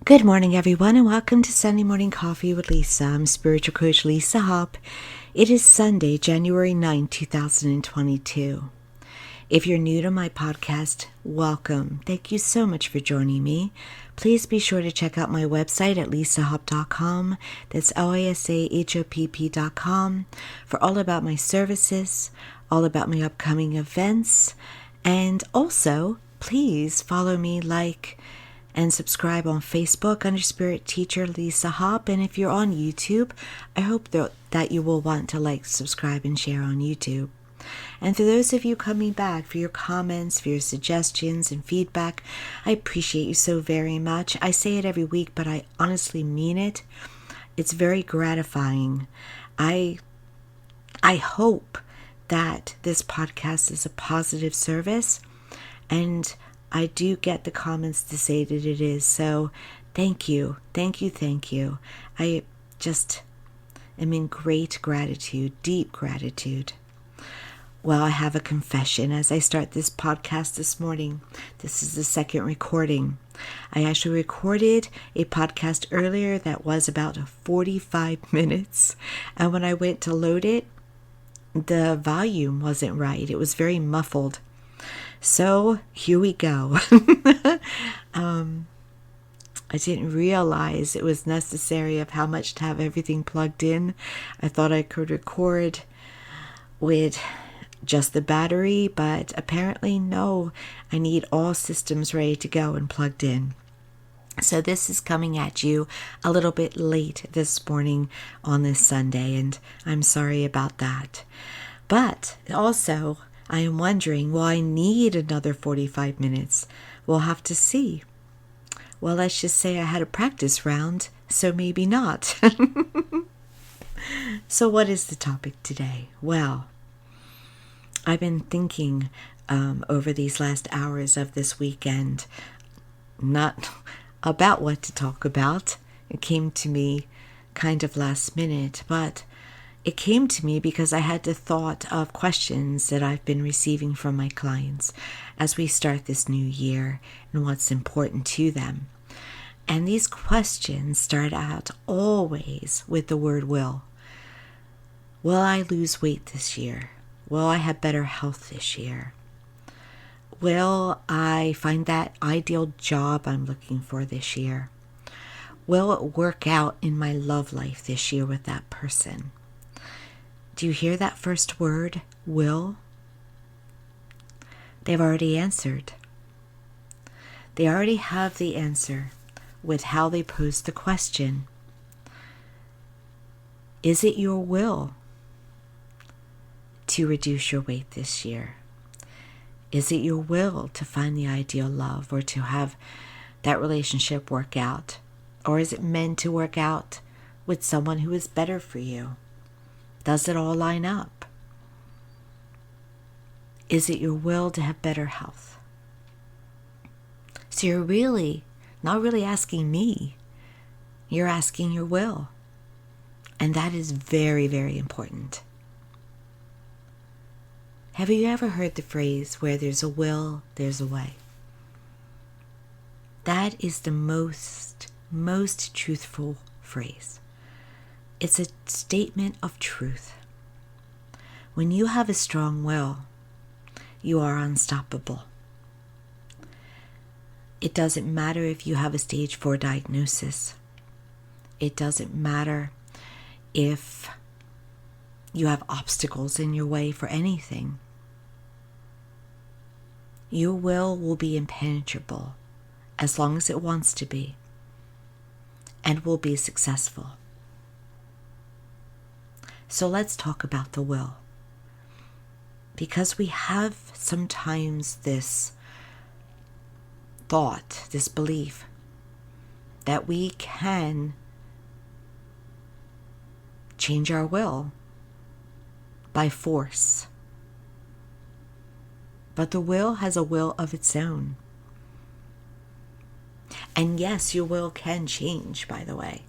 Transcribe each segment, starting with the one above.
Good morning, everyone, and welcome to Sunday Morning Coffee with Lisa. I'm Spiritual Coach Lisa Hopp. It is Sunday, January 9, 2022. If you're new to my podcast, welcome. Thank you so much for joining me. Please be sure to check out my website at lisahopp.com. That's lisahopp.com for all about my services, all about my upcoming events, and also please follow me, and subscribe on Facebook under Spirit Teacher Lisa Hopp. And if you're on YouTube, I hope that you will want to subscribe, and share on YouTube. And for those of you coming back, for your comments, for your suggestions and feedback, I appreciate you so very much. I say it every week, but I honestly mean it. It's very gratifying. I hope that this podcast is a positive service, and I do get the comments to say that it is. So thank you. I just am in great gratitude, deep gratitude. Well, I have a confession as I start this podcast this morning. This is the second recording. I actually recorded a podcast earlier that was about 45 minutes. And when I went to load it, the volume wasn't right. It was very muffled. So here we go. I didn't realize it was necessary of how much to have everything plugged in. I thought I could record with just the battery, but apparently no. I need all systems ready to go and plugged in. So this is coming at you a little bit late this morning on this Sunday, and I'm sorry about that. But also, I am wondering, will I need another 45 minutes? We'll have to see. Well, let's just say I had a practice round, so maybe not. So what is the topic today? Well, I've been thinking over these last hours of this weekend, not about what to talk about. It came to me kind of last minute, but it came to me because I had the thought of questions that I've been receiving from my clients as we start this new year and what's important to them. And these questions start out always with the word will. Will I lose weight this year? Will I have better health this year? Will I find that ideal job I'm looking for this year? Will it work out in my love life this year with that person? Do you hear that first word, will? They've already answered. They already have the answer with how they pose the question. Is it your will to reduce your weight this year? Is it your will to find the ideal love or to have that relationship work out? Or is it meant to work out with someone who is better for you? Does it all line up? Is it your will to have better health? So you're really not really asking me. You're asking your will. And that is very, very important. Have you ever heard the phrase, where there's a will, there's a way? That is the most truthful phrase. It's a statement of truth. When you have a strong will, you are unstoppable. It doesn't matter if you have a stage 4 diagnosis. It doesn't matter if you have obstacles in your way for anything. Your will be impenetrable as long as it wants to be, and will be successful. So let's talk about the will. Because we have sometimes this thought, this belief, that we can change our will by force. But the will has a will of its own. And yes, your will can change, by the way.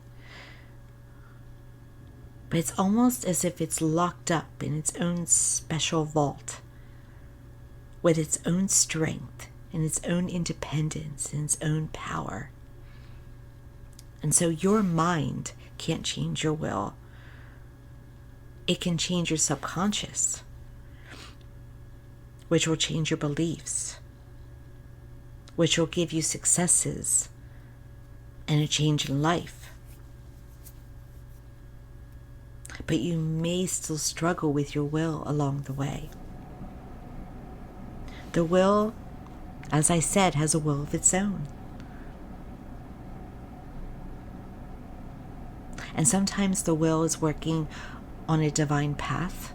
But it's almost as if it's locked up in its own special vault with its own strength and its own independence and its own power. And so your mind can't change your will. It can change your subconscious, which will change your beliefs, which will give you successes and a change in life. But you may still struggle with your will along the way. The will, as I said, has a will of its own. And sometimes the will is working on a divine path.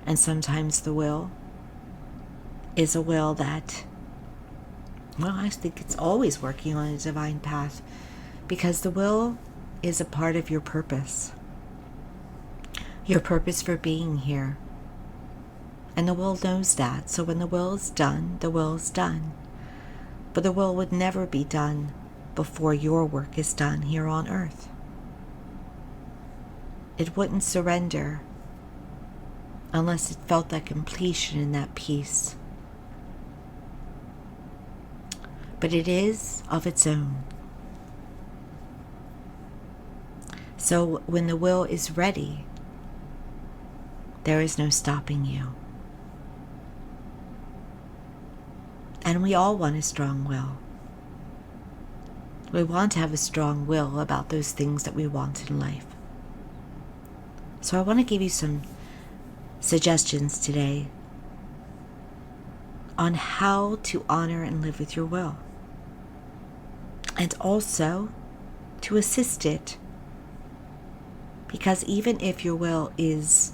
And sometimes the will is a will that, well, I think it's always working on a divine path, because the will is a part of your purpose. Your purpose for being here. And the will knows that. So when the will is done, the will is done. But the will would never be done before your work is done here on earth. It wouldn't surrender unless it felt that completion and that peace. But it is of its own. So when the will is ready, there is no stopping you. And we all want a strong will. We want to have a strong will about those things that we want in life. So I want to give you some suggestions today on how to honor and live with your will, and also to assist it. Because even if your will is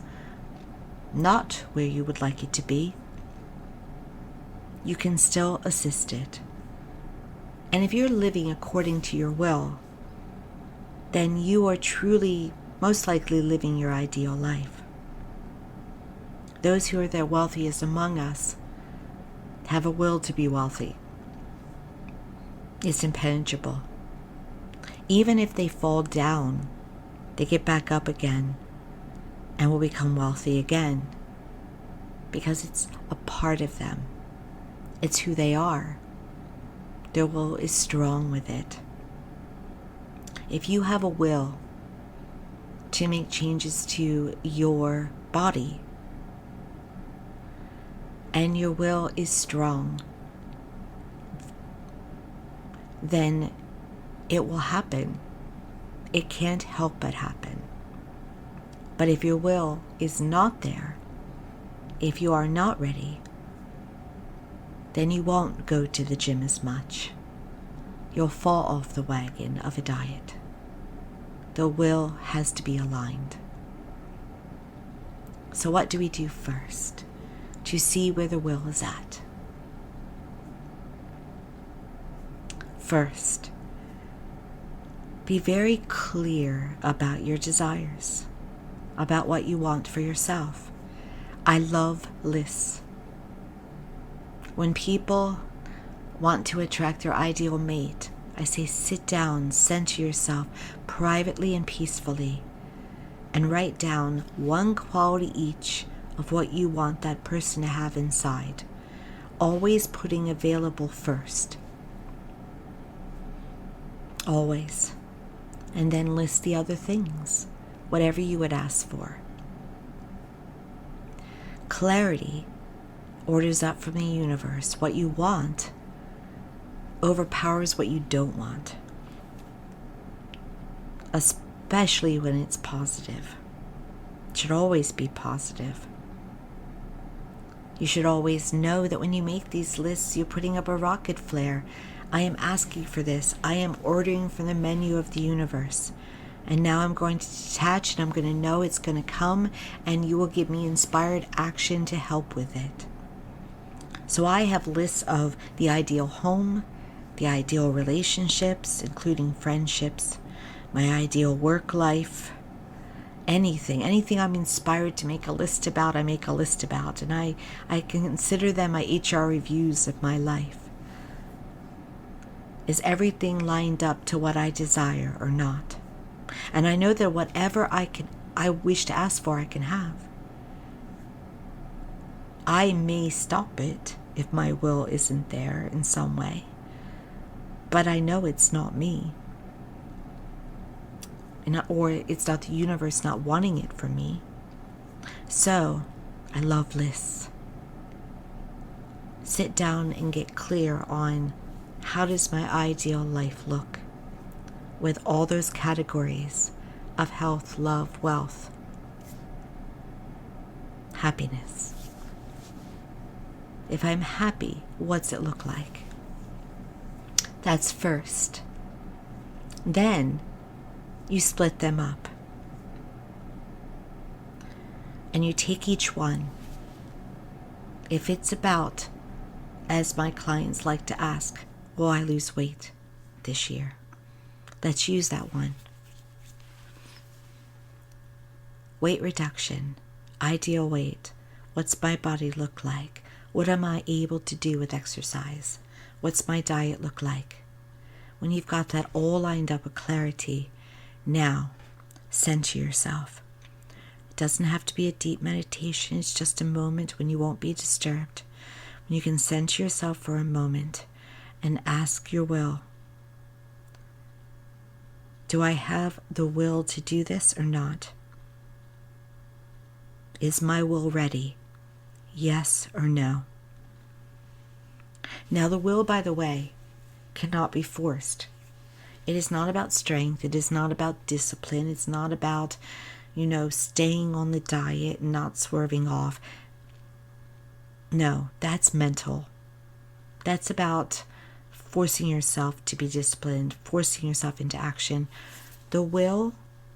not where you would like it to be, you can still assist it. And if you're living according to your will, then you are truly, most likely, living your ideal life. Those who are the wealthiest among us have a will to be wealthy. It's impenetrable. Even if they fall down, they get back up again and will become wealthy again, because it's a part of them. It's who they are. Their will is strong with it. If you have a will to make changes to your body, and your will is strong, then it will happen. It can't help but happen. But if your will is not there, if you are not ready, then you won't go to the gym as much. You'll fall off the wagon of a diet. The will has to be aligned. So what do we do first to see where the will is at? First, be very clear about your desires, about what you want for yourself. I love lists. When people want to attract their ideal mate, I say sit down, center yourself privately and peacefully, and write down one quality each of what you want that person to have inside, always putting available first. Always. And then list the other things, whatever you would ask for. Clarity orders up from the universe. What you want overpowers what you don't want, especially when it's positive. It should always be positive. You should always know that when you make these lists, you're putting up a rocket flare. I am asking for this. I am ordering from the menu of the universe. And now I'm going to detach, and I'm going to know it's going to come, and you will give me inspired action to help with it. So I have lists of the ideal home, the ideal relationships, including friendships, my ideal work life, anything I'm inspired to make a list about, I make a list about. And I consider them my HR reviews of my life. Is everything lined up to what I desire or not? And I know that whatever I wish to ask for, I can have. I may stop it if my will isn't there in some way. but I know it's not me. Or it's not the universe not wanting it for me. So, I love lists. Sit down and get clear on how does my ideal life look with all those categories of health, love, wealth, happiness. If I'm happy, what's it look like? That's first. Then you split them up. And you take each one. If it's about, as my clients like to ask, will I lose weight this year? Let's use that one. Weight reduction, ideal weight. What's my body look like? What am I able to do with exercise? What's my diet look like? When you've got that all lined up with clarity, now center yourself. It doesn't have to be a deep meditation. It's just a moment when you won't be disturbed. When you can center yourself for a moment and ask your will. Do I have the will to do this or not? Is my will ready? Yes or no? Now the will, by the way, cannot be forced. It is not about strength. It is not about discipline. It's not about, staying on the diet and not swerving off. No, that's mental. That's about forcing yourself to be disciplined, forcing yourself into action. The will,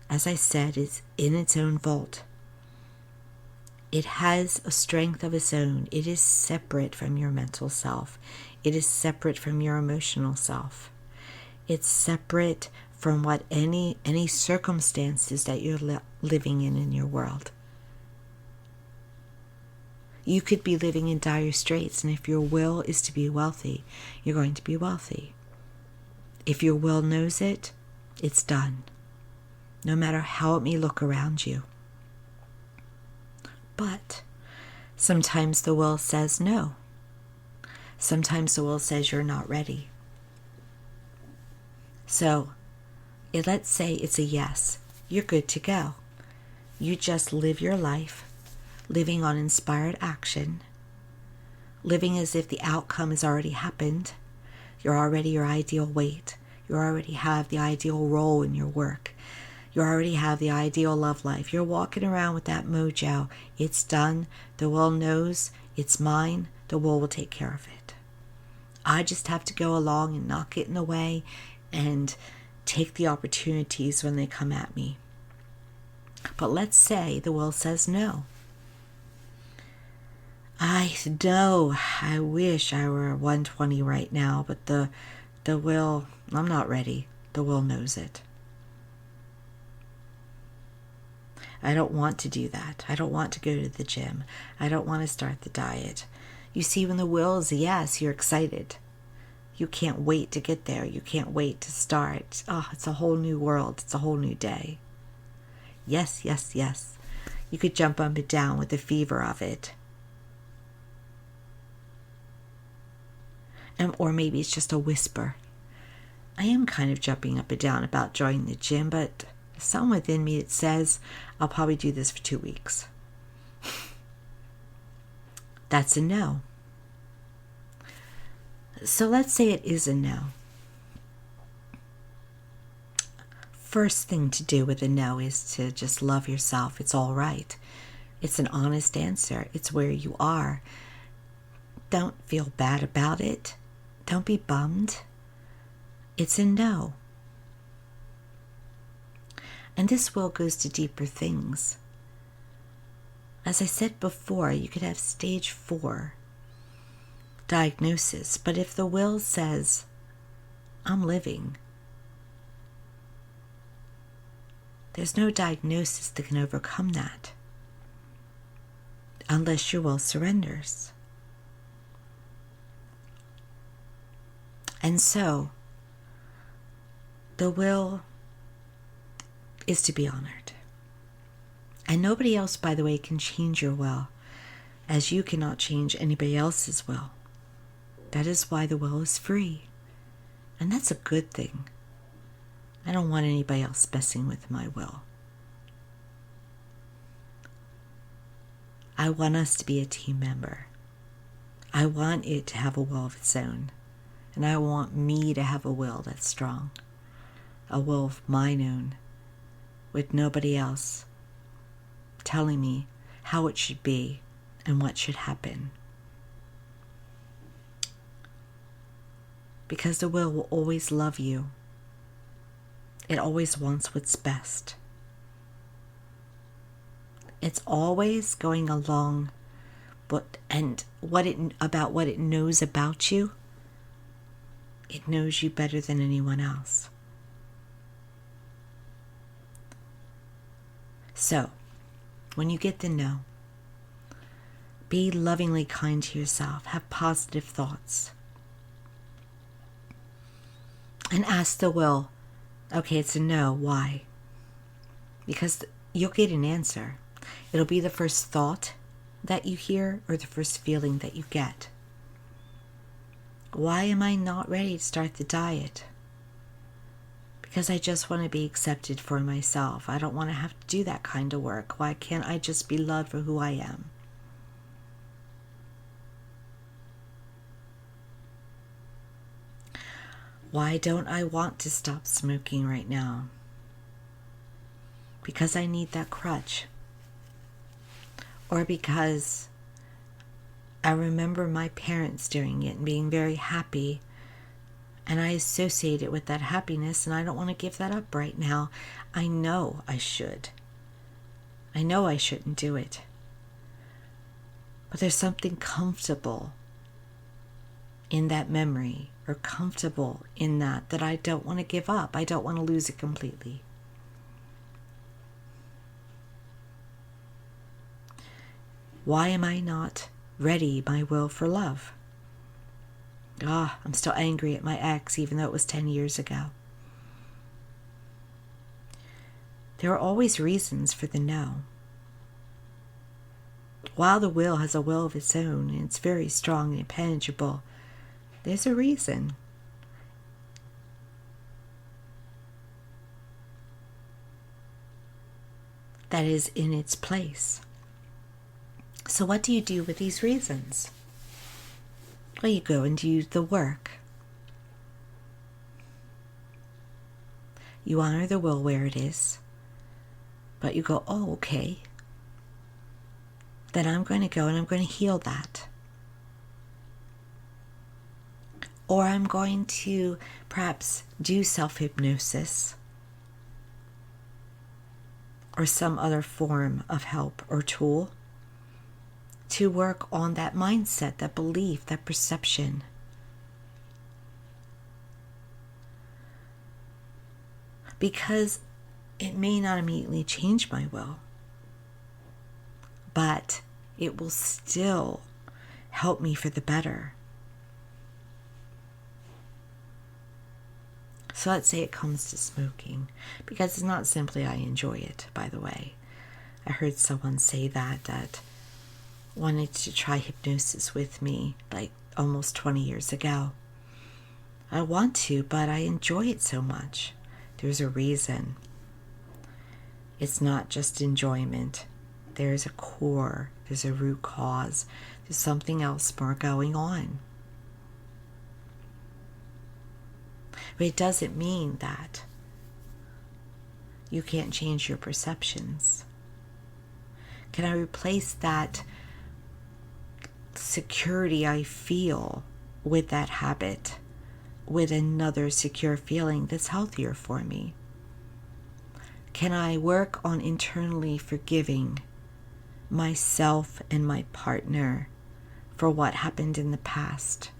as I said, is in its own vault. It has a strength of its own. It is separate from your mental self. It is separate from your emotional self. It's separate from what any circumstances that you're living in your world. You could be living in dire straits, and if your will is to be wealthy, you're going to be wealthy. If your will knows it, it's done, no matter how it may look around you. But sometimes the will says no. Sometimes the will says you're not ready. So, let's say it's a yes. You're good to go. You just live your life, living on inspired action, living as if the outcome has already happened. You're already your ideal weight. You already have the ideal role in your work. You already have the ideal love life. You're walking around with that mojo. It's done. The will knows it's mine. The will take care of it. I just have to go along and not get in the way and take the opportunities when they come at me. But let's say the will says no. I know, I wish I were 120 right now, but the will, I'm not ready. The will knows it. I don't want to do that. I don't want to go to the gym. I don't want to start the diet. You see, when the will is a yes, you're excited. You can't wait to get there. You can't wait to start. Oh, it's a whole new world. It's a whole new day. Yes, yes, yes. You could jump up and down with the fever of it. Or maybe it's just a whisper. I am kind of jumping up and down about joining the gym, but something within me that says I'll probably do this for 2 weeks. That's a no. So let's say it is a no. First thing to do with a no is to just love yourself. It's all right. It's an honest answer. It's where you are. Don't feel bad about it. Don't be bummed. It's a no. And this will goes to deeper things. As I said before, you could have stage 4 diagnosis, but if the will says, I'm living, there's no diagnosis that can overcome that unless your will surrenders. And so, the will is to be honored. And nobody else, by the way, can change your will, as you cannot change anybody else's will. That is why the will is free. And that's a good thing. I don't want anybody else messing with my will. I want us to be a team member. I want it to have a will of its own. And I want me to have a will that's strong. A will of mine own, with nobody else telling me how it should be and what should happen. Because the will always love you. It always wants what's best. It's always going along what it knows about you. It knows you better than anyone else. So, when you get the no, be lovingly kind to yourself. Have positive thoughts. And ask the will, okay, it's a no, why? Because you'll get an answer. It'll be the first thought that you hear or the first feeling that you get. Why am I not ready to start the diet? Because I just want to be accepted for myself. I don't want to have to do that kind of work. Why can't I just be loved for who I am? Why don't I want to stop smoking right now? Because I need that crutch. Or because I remember my parents doing it and being very happy, and I associate it with that happiness, and I don't want to give that up right now. I know I should. I know I shouldn't do it. But there's something comfortable in that memory, or comfortable in that I don't want to give up. I don't want to lose it completely. Why am I not ready, my will, for love? I'm still angry at my ex, even though it was 10 years ago. There are always reasons for the no. While the will has a will of its own, and it's very strong and impenetrable, there's a reason. That is in its place. So what do you do with these reasons? Well, you go and do the work. You honor the will where it is, but you go, oh, okay. Then I'm going to go and I'm going to heal that. Or I'm going to perhaps do self-hypnosis or some other form of help or tool to work on that mindset, that belief, that perception. Because it may not immediately change my will, but it will still help me for the better. So let's say it comes to smoking, because it's not simply I enjoy it, by the way. I heard someone say that wanted to try hypnosis with me like almost 20 years ago. I want to, but I enjoy it so much. There's a reason. It's not just enjoyment. There's a core, there's a root cause, there's something else more going on. But it doesn't mean that you can't change your perceptions. Can I replace that security I feel with that habit with another secure feeling that's healthier for me? Can I work on internally forgiving myself and my partner for what happened in the past?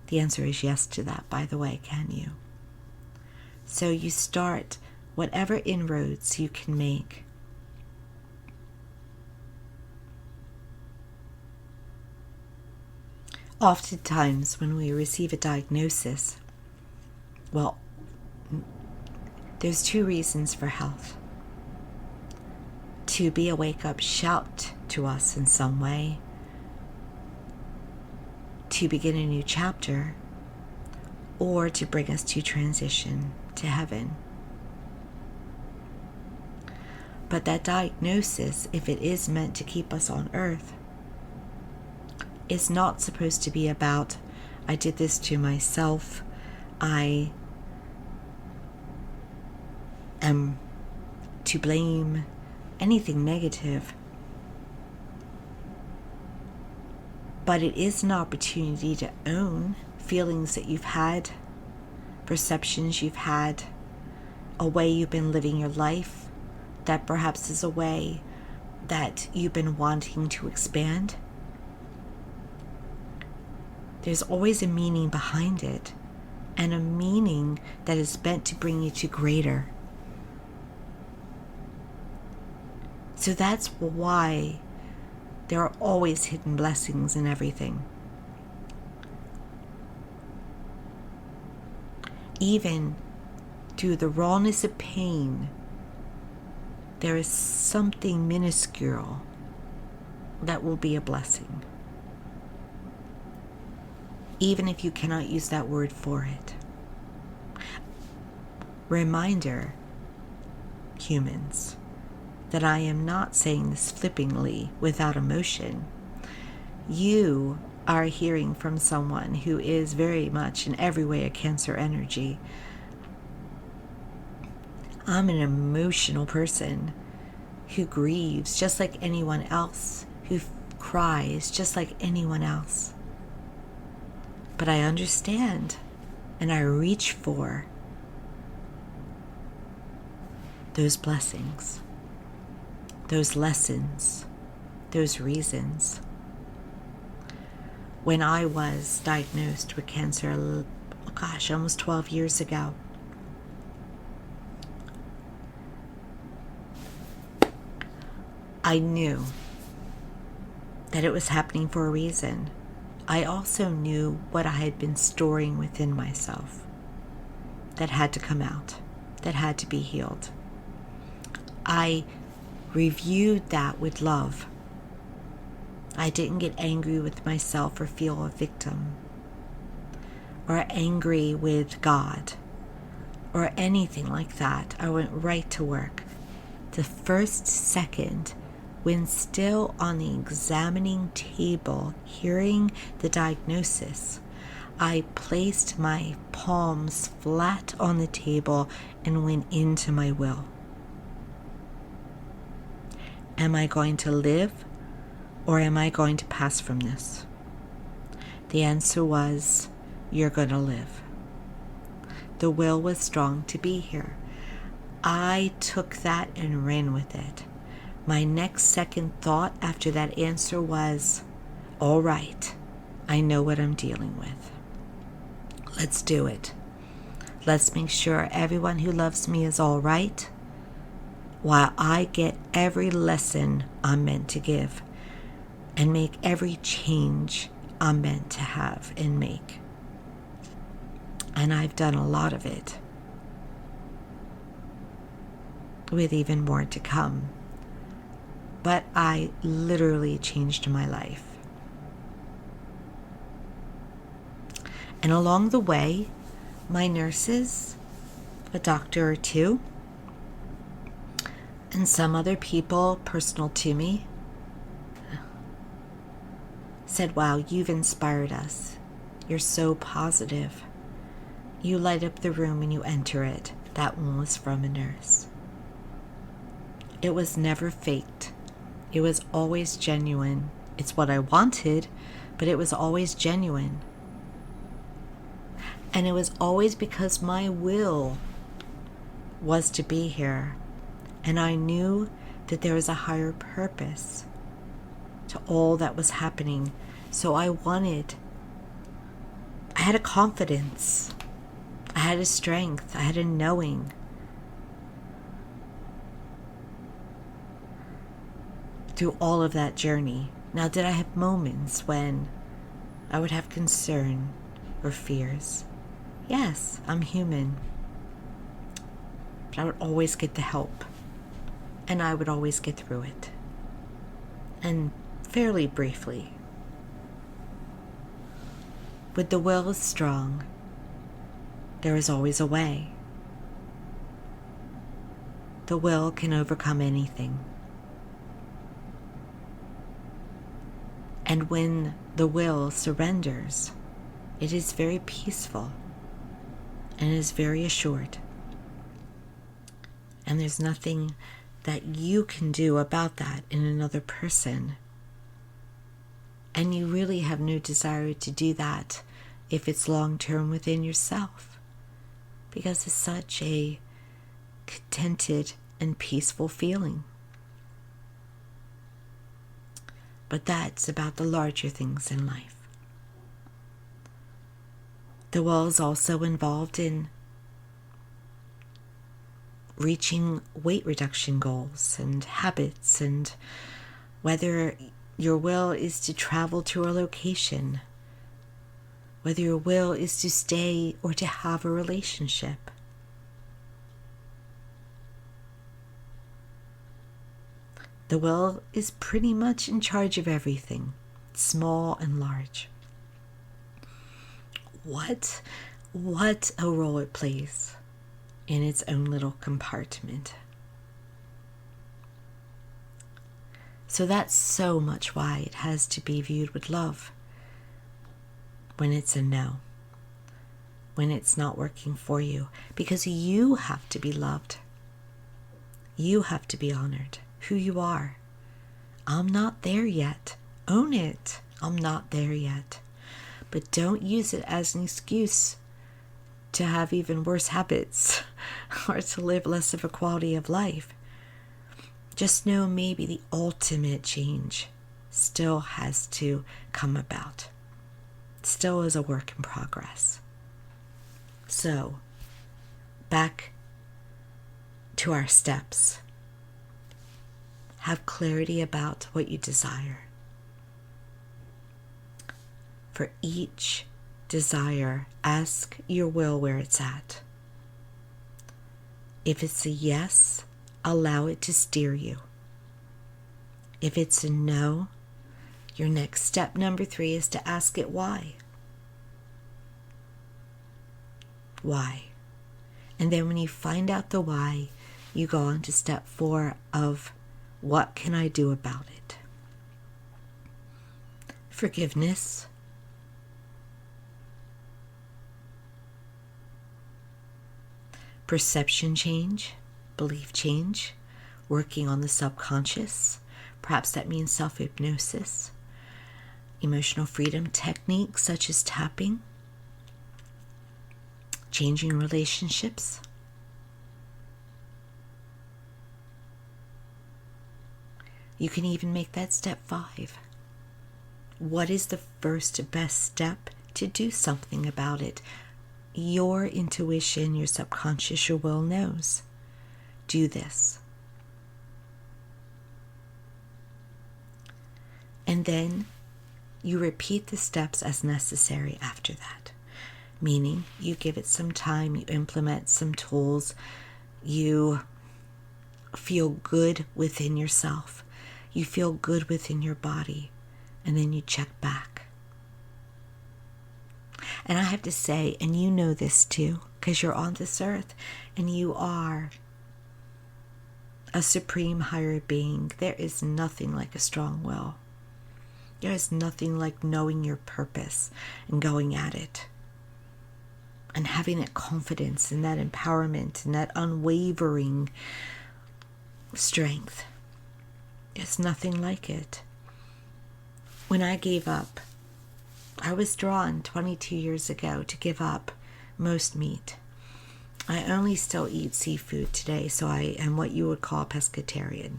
The answer is yes to that, by the way, can you? So you start whatever inroads you can make. Oftentimes, when we receive a diagnosis, well, there's two reasons for health. To be a wake-up shout to us in some way, to begin a new chapter, or to bring us to transition to heaven. But that diagnosis, if it is meant to keep us on earth, is not supposed to be about, I did this to myself, I am to blame, anything negative. But it is an opportunity to own feelings that you've had, perceptions you've had, a way you've been living your life that perhaps is a way that you've been wanting to expand. There's always a meaning behind it, and a meaning that is meant to bring you to greater. So that's why there are always hidden blessings in everything. Even through the rawness of pain, there is something minuscule that will be a blessing. Even if you cannot use that word for it. Reminder, humans, that I am not saying this flippantly without emotion. You are hearing from someone who is very much in every way a Cancer energy. I'm an emotional person who grieves just like anyone else, who cries just like anyone else. But I understand and I reach for those blessings, those lessons, those reasons. When I was diagnosed with cancer, almost 12 years ago, I knew that it was happening for a reason. I also knew what I had been storing within myself that had to come out, that had to be healed. I reviewed that with love. I didn't get angry with myself or feel a victim, or angry with God, or anything like that. I went right to work. The first second, when still on the examining table, hearing the diagnosis, I placed my palms flat on the table and went into my will. Am I going to live, or am I going to pass from this? The answer was, you're going to live. The will was strong to be here. I took that and ran with it. My next second thought after that answer was, all right, I know what I'm dealing with. Let's do it. Let's make sure everyone who loves me is all right, while I get every lesson I'm meant to give and make every change I'm meant to have and make. And I've done a lot of it, with even more to come. But I literally changed my life. And along the way, my nurses, a doctor or two, and some other people personal to me said, wow, you've inspired us. You're so positive. You light up the room when you enter it. That one was from a nurse. It was never faked. It was always genuine. It's what I wanted, but it was always genuine. And it was always because my will was to be here. And I knew that there was a higher purpose to all that was happening. So I had a confidence. I had a strength. I had a knowing. Through all of that journey. Now, did I have moments when I would have concern or fears? Yes, I'm human. But I would always get the help. And I would always get through it. And fairly briefly. With the will is strong, there is always a way. The will can overcome anything. And when the will surrenders, it is very peaceful and is very assured. And there's nothing that you can do about that in another person. And you really have no desire to do that if it's long-term within yourself, because it's such a contented and peaceful feeling. But that's about the larger things in life. The will is also involved in reaching weight reduction goals and habits, and whether your will is to travel to a location, whether your will is to stay or to have a relationship. The will is pretty much in charge of everything, small and large. What a role it plays in its own little compartment. So that's so much why it has to be viewed with love when it's a no, when it's not working for you, because you have to be loved. You have to be honored, who you are. I'm not there yet. Own it. I'm not there yet. But don't use it as an excuse to have even worse habits or to live less of a quality of life. Just know maybe the ultimate change still has to come about. Still is a work in progress. So, back to our steps. Have clarity about what you desire. For each desire, ask your will where it's at. If it's a yes, allow it to steer you. If it's a no, your next step, number 3, is to ask it why. Why? And then when you find out the why, you go on to step 4 of what can I do about it? Forgiveness. Perception change, belief change, working on the subconscious. Perhaps that means self-hypnosis. Emotional freedom techniques such as tapping. Changing relationships. You can even make that step 5. What is the first best step to do something about it? Your intuition, your subconscious, your will knows. Do this. And then you repeat the steps as necessary after that. Meaning you give it some time, you implement some tools, you feel good within yourself. You feel good within your body, and then you check back. And I have to say, and you know this too, because you're on this earth, and you are a supreme higher being. There is nothing like a strong will. There is nothing like knowing your purpose and going at it. And having that confidence and that empowerment and that unwavering strength. It's nothing like it. When I gave up, I was drawn 22 years ago to give up most meat. I only still eat seafood today, so I am what you would call a pescatarian.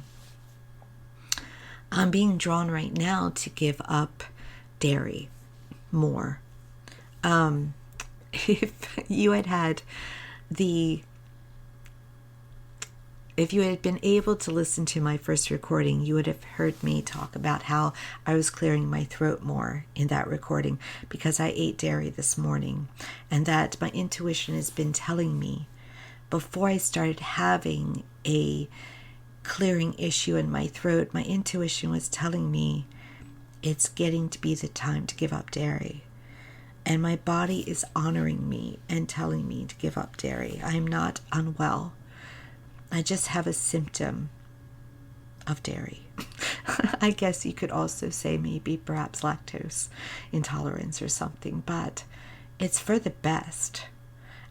I'm being drawn right now to give up dairy more. If you had been able to listen to my first recording, you would have heard me talk about how I was clearing my throat more in that recording because I ate dairy this morning, and that my intuition has been telling me before I started having a clearing issue in my throat, my intuition was telling me it's getting to be the time to give up dairy. And my body is honoring me and telling me to give up dairy. I'm not unwell. I just have a symptom of dairy. I guess you could also say maybe perhaps lactose intolerance or something, but it's for the best.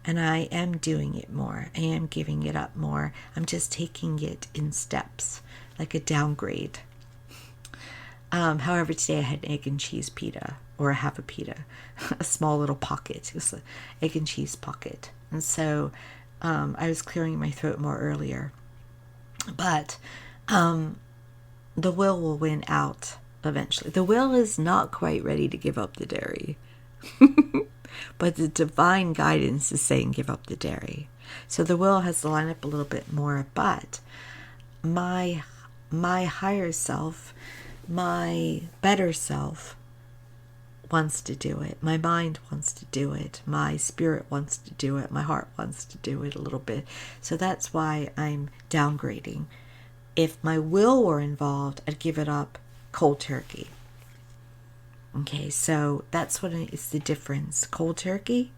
And I am doing it more. I am giving it up more. I'm just taking it in steps, like a downgrade. However, today I had an egg and cheese pita, or a half a pita, a small little pocket. It was an egg and cheese pocket. And so I was clearing my throat more earlier. But the will win out eventually. The will is not quite ready to give up the dairy. But the divine guidance is saying give up the dairy. So the will has to line up a little bit more. But my higher self, my better self wants to do it. My mind wants to do it. My spirit wants to do it. My heart wants to do it a little bit. So that's why I'm downgrading. If my will were involved, I'd give it up cold turkey. Okay, so that's what is the difference. Cold turkey,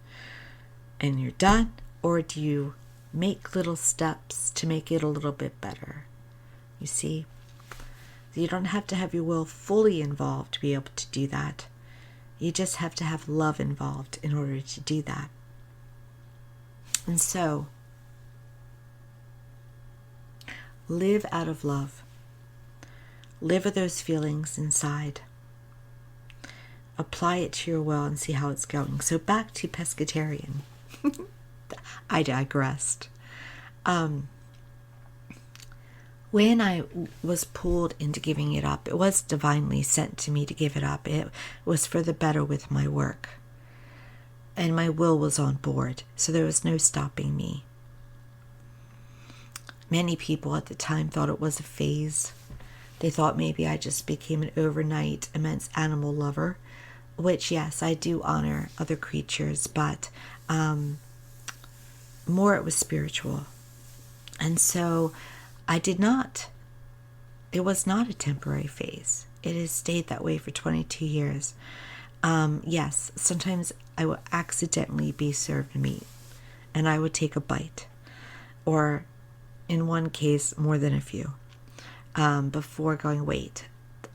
and you're done, or do you make little steps to make it a little bit better? You see? You don't have to have your will fully involved to be able to do that. You just have to have love involved in order to do that. And so, live out of love. Live with those feelings inside. Apply it to your will and see how it's going. So back to pescatarian. I digressed. When I was pulled into giving it up, it was divinely sent to me to give it up. It was for the better with my work. And my will was on board, so there was no stopping me. Many people at the time thought it was a phase. They thought maybe I just became an overnight immense animal lover, which, yes, I do honor other creatures, but more it was spiritual. And so I did not. It was not a temporary phase. It has stayed that way for 22 years. Yes, sometimes I would accidentally be served meat, and I would take a bite, or in one case, more than a few, before going, wait,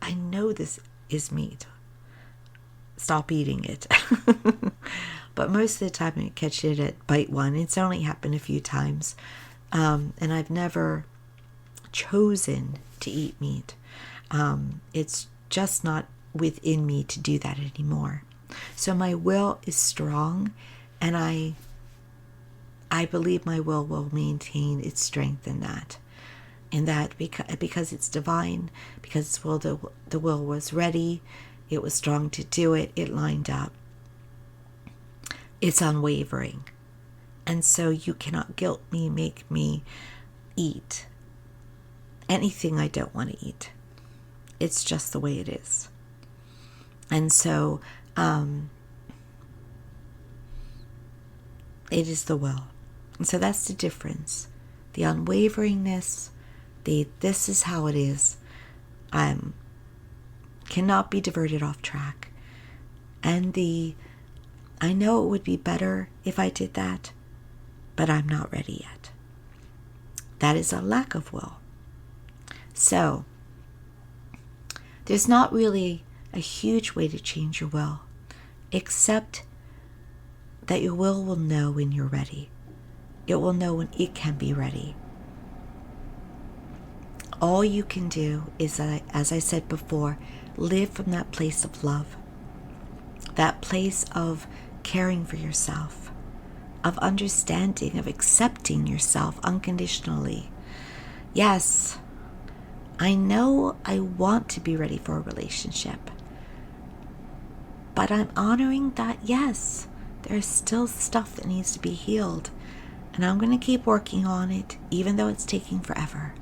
I know this is meat. Stop eating it. But most of the time I catch it at bite one. It's only happened a few times. And I've never chosen to eat meat. It's just not within me to do that anymore. So my will is strong, and I believe my will maintain its strength in that. And that because it's divine, because the will was ready, it was strong to do it, it lined up. It's unwavering. And so you cannot guilt me, make me eat anything I don't want to eat. It's just the way it is. And so it is the will. And so that's the difference. The unwaveringness, this is how it is, cannot be diverted off track. And I know it would be better if I did that, but I'm not ready yet. That is a lack of will. So, there's not really a huge way to change your will, except that your will know when you're ready. It will know when it can be ready. All you can do is, as I said before, live from that place of love, that place of caring for yourself, of understanding, of accepting yourself unconditionally. Yes, I know I want to be ready for a relationship, but I'm honoring that, yes, there's still stuff that needs to be healed, and I'm going to keep working on it, even though it's taking forever.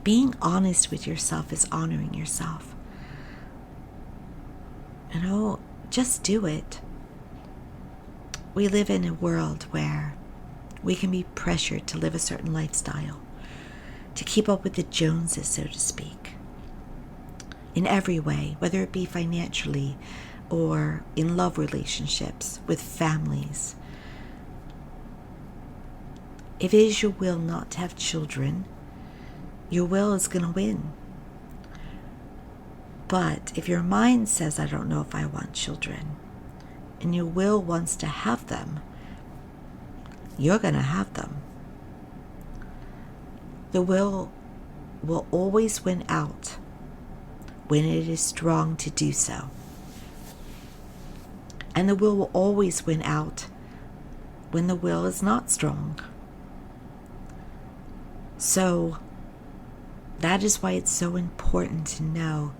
Being honest with yourself is honoring yourself. Just do it. We live in a world where we can be pressured to live a certain lifestyle, to keep up with the Joneses, so to speak, in every way, whether it be financially, or in love relationships, with families. If it is your will not to have children, your will is going to win. But if your mind says, I don't know if I want children, and your will wants to have them, you're going to have them. The will always win out when it is strong to do so. And the will always win out when the will is not strong. So that is why it's so important to know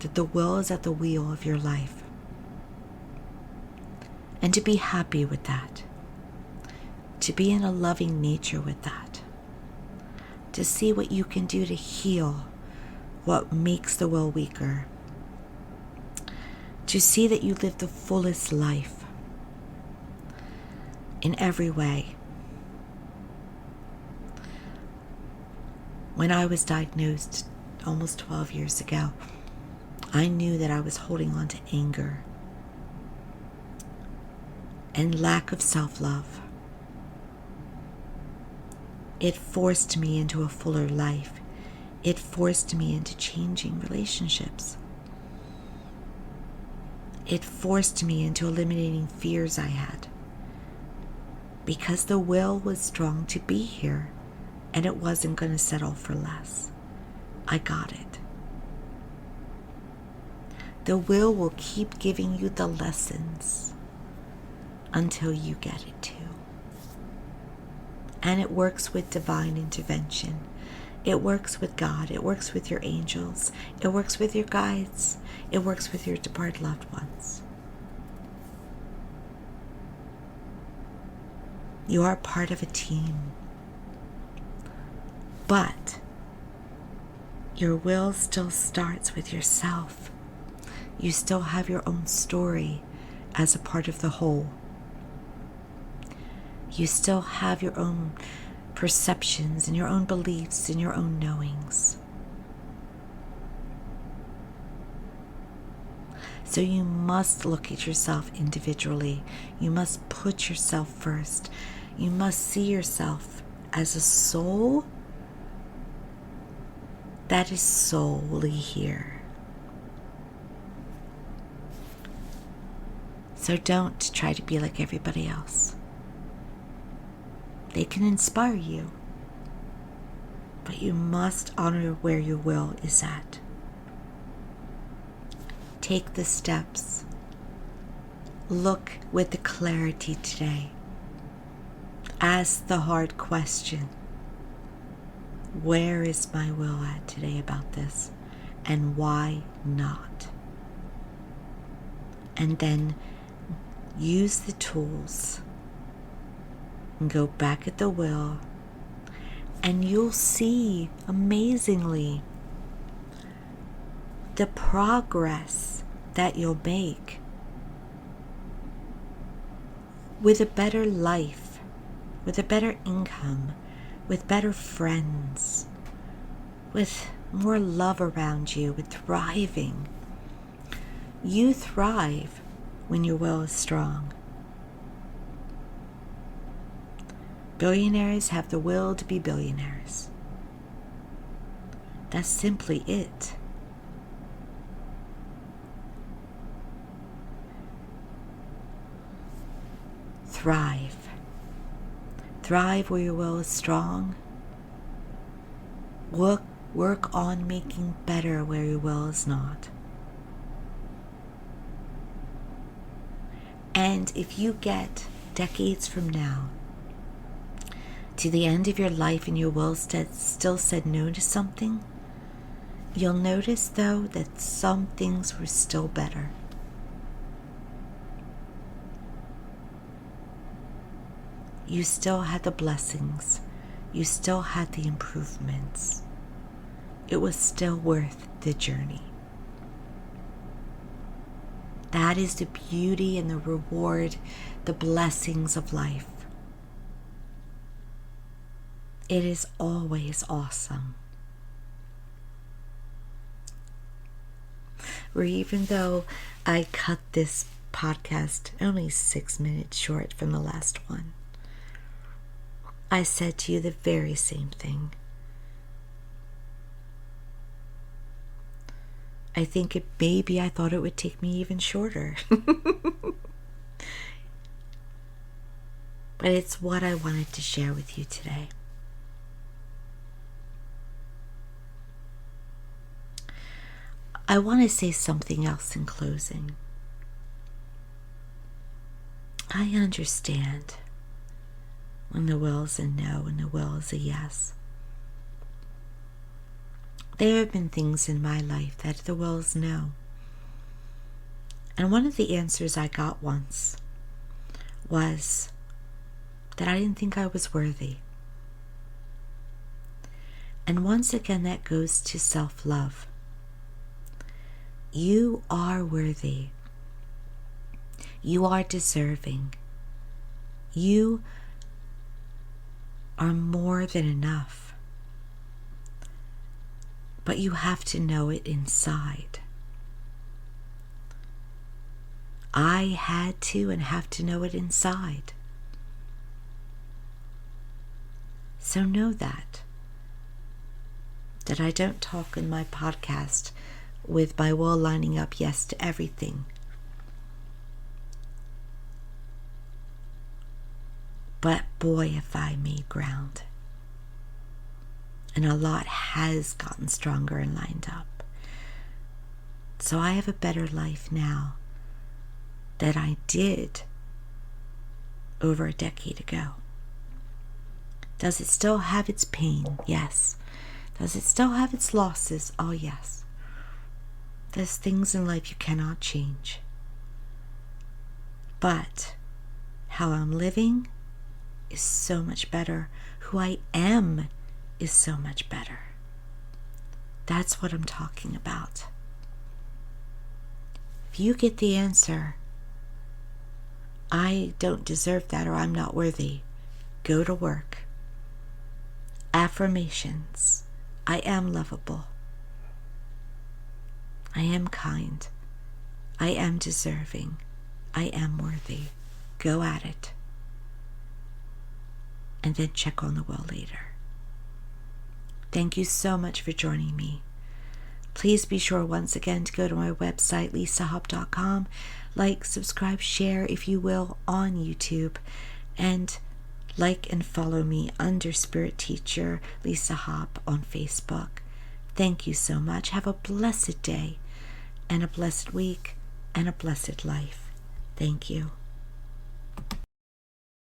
that the will is at the wheel of your life. And to be happy with that. To be in a loving nature with that. To see what you can do to heal what makes the will weaker. To see that you live the fullest life in every way. When I was diagnosed almost 12 years ago, I knew that I was holding on to anger and lack of self-love. It forced me into a fuller life. It forced me into changing relationships. It forced me into eliminating fears I had. Because the will was strong to be here, and it wasn't going to settle for less. I got it. The will keep giving you the lessons until you get it too. And it works with divine intervention. It works with God. It works with your angels. It works with your guides. It works with your departed loved ones. You are part of a team. But your will still starts with yourself. You still have your own story as a part of the whole. You still have your own perceptions and your own beliefs and your own knowings. So you must look at yourself individually. You must put yourself first. You must see yourself as a soul that is solely here. So don't try to be like everybody else. They can inspire you, but you must honor where your will is at. Take the steps. Look with the clarity today. Ask the hard question. Where is my will at today about this? And why not? And then use the tools and go back at the will, and you'll see amazingly the progress that you'll make with a better life, with a better income, with better friends, with more love around you, with thriving. You thrive when your will is strong. Billionaires have the will to be billionaires. That's simply it. Thrive. Thrive where your will is strong. Work on making better where your will is not. And if you get decades from now to the end of your life and your will still said no to something, you'll notice though that some things were still better. You still had the blessings. You still had the improvements. It was still worth the journey. That is the beauty and the reward, the blessings of life. It is always awesome. Where even though I cut this podcast only 6 minutes short from the last one. I said to you the very same thing. I think maybe I thought it would take me even shorter. But it's what I wanted to share with you today. I want to say something else in closing. I understand when the will is a no and the will is a yes. There have been things in my life that the will is no. And one of the answers I got once was that I didn't think I was worthy. And once again, that goes to self-love. You are worthy. You are deserving. You are more than enough. But you have to know it inside. I had to and have to know it inside. So know that I don't talk in my podcast with my will lining up yes to everything. But boy, if I made ground. And a lot has gotten stronger and lined up. So I have a better life now than I did over a decade ago. Does it still have its pain? Yes. Does it still have its losses? Oh, yes. There's things in life you cannot change. But how I'm living is so much better. Who I am is so much better. That's what I'm talking about. If you get the answer, I don't deserve that or I'm not worthy, go to work. Affirmations. I am lovable. I am kind. I am deserving. I am worthy. Go at it. And then check on the will later. Thank you so much for joining me. Please be sure once again to go to my website, lisahop.com. Like, subscribe, share if you will on YouTube. And like and follow me under Spirit Teacher Lisa Hop on Facebook. Thank you so much. Have a blessed day and a blessed week and a blessed life. Thank you.